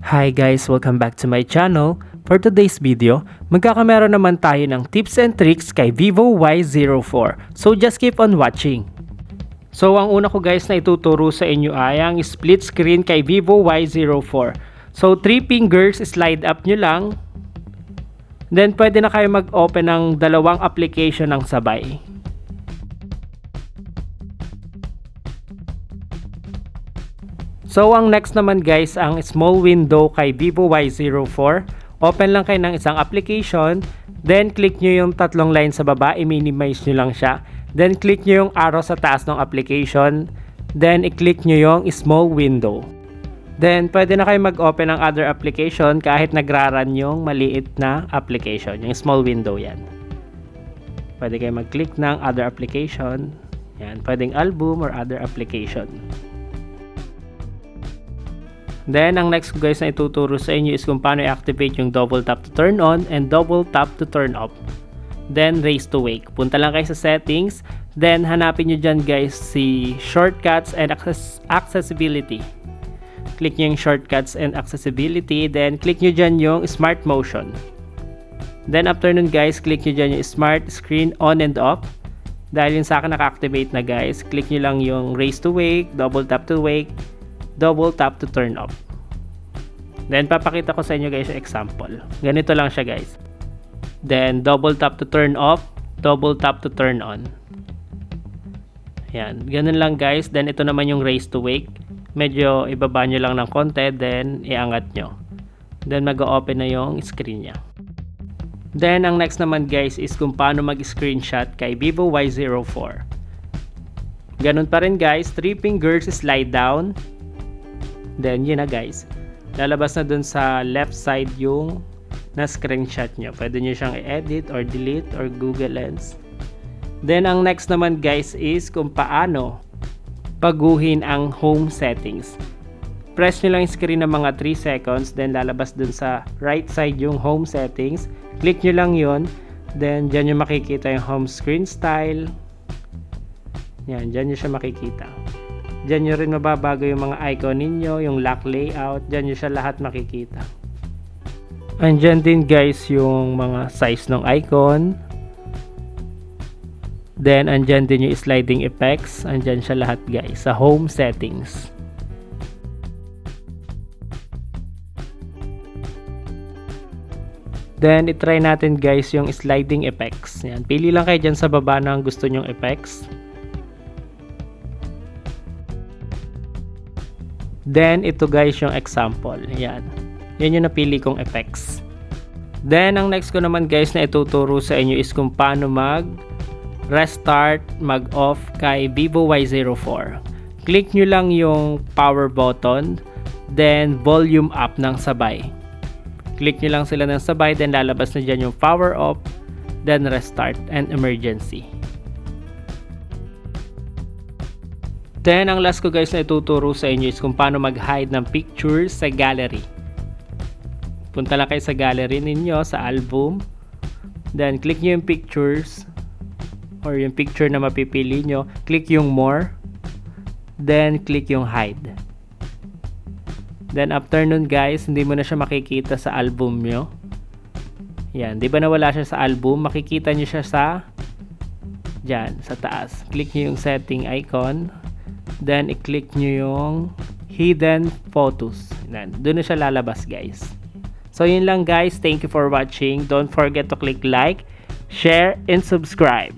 Hi guys, welcome back to my channel. For today's video, magkakamera naman tayo ng tips and tricks kay Vivo Y04. So just keep on watching. So ang una ko guys na ituturo sa inyo ay ang split screen kay Vivo Y04. So 3 fingers, slide up nyo lang. Then pwede na kayo mag-open ng dalawang application ng sabay. So ang next naman guys, ang small window kay Vivo Y04. Open lang kayo ng isang application, then click nyo yung tatlong line sa baba, i-minimize nyo lang siya. Then click nyo yung arrow sa taas ng application, then i-click nyo yung small window. Then pwede na kayo mag-open ng other application kahit nagraran yung maliit na application, yung small window yan. Pwede kayo mag-click ng other application, yan, pwedeng album or other application. Then, ang next ko guys na ituturo sa inyo is kung paano i-activate yung double tap to turn on and double tap to turn off. Then, raise to wake. Punta lang kayo sa settings. Then, hanapin nyo dyan guys si shortcuts and accessibility. Click nyo yung shortcuts and accessibility. Then, click nyo dyan yung smart motion. Then, after nun guys, click nyo dyan yung smart screen on and off. Dahil yun sa akin naka-activate na guys, click nyo lang yung raise to wake, double tap to wake, double tap to turn off. Then papakita ko sa inyo guys yung example. Ganito lang siya guys. Then double tap to turn off, double tap to turn on. Yan, ganun lang guys. Then ito naman yung raise to wake. Medyo ibaba nyo lang ng konti, then iangat nyo. Then mag-open na yung screen nya. Then ang next naman guys is kung paano mag-screenshot kay Vivo Y04. Ganun pa rin guys, 3 fingers, slide down. Then yun na guys, lalabas na dun sa left side yung na screenshot nyo. Pwede nyo siyang i-edit or delete or Google Lens. Then ang next naman guys is kung paano baguhin ang home settings. Press nyo lang yung screen ng mga 3 seconds, then lalabas dun sa right side yung home settings. Click nyo lang yun, then dyan nyo makikita yung home screen style. Yan, dyan nyo siya makikita. Diyan nyo rin mababago yung mga icon ninyo, yung lock layout, diyan nyo siya lahat makikita. Andyan din guys yung mga size ng icon. Then andyan din yung sliding effects, andyan siya lahat guys sa home settings. Then itry natin guys yung sliding effects. Yan, pili lang kayo dyan sa baba ng gusto nyong effects. Then, ito guys yung example. Yan. Yan yung napili kong effects. Then, ang next ko naman guys na ituturo sa inyo is kung paano mag-restart, mag-off kay Vivo Y04. Click nyo lang yung power button, then volume up ng sabay. Click nyo lang sila ng sabay, then lalabas na dyan yung power off, then restart and emergency. Then, ang last ko guys na ituturo sa inyo is kung paano mag-hide ng pictures sa gallery. Punta lang kayo sa gallery ninyo, sa album. Then, click nyo yung pictures or yung picture na mapipili nyo. Click yung more. Then, click yung hide. Then, after nun guys, hindi mo na siya makikita sa album nyo. Yan, di ba nawala siya sa album? Makikita nyo siya sa dyan, sa taas. Click nyo yung setting icon. Then, i-click nyo yung hidden photos. Doon na siya lalabas guys. So, yun lang guys. Thank you for watching. Don't forget to click like, share, and subscribe.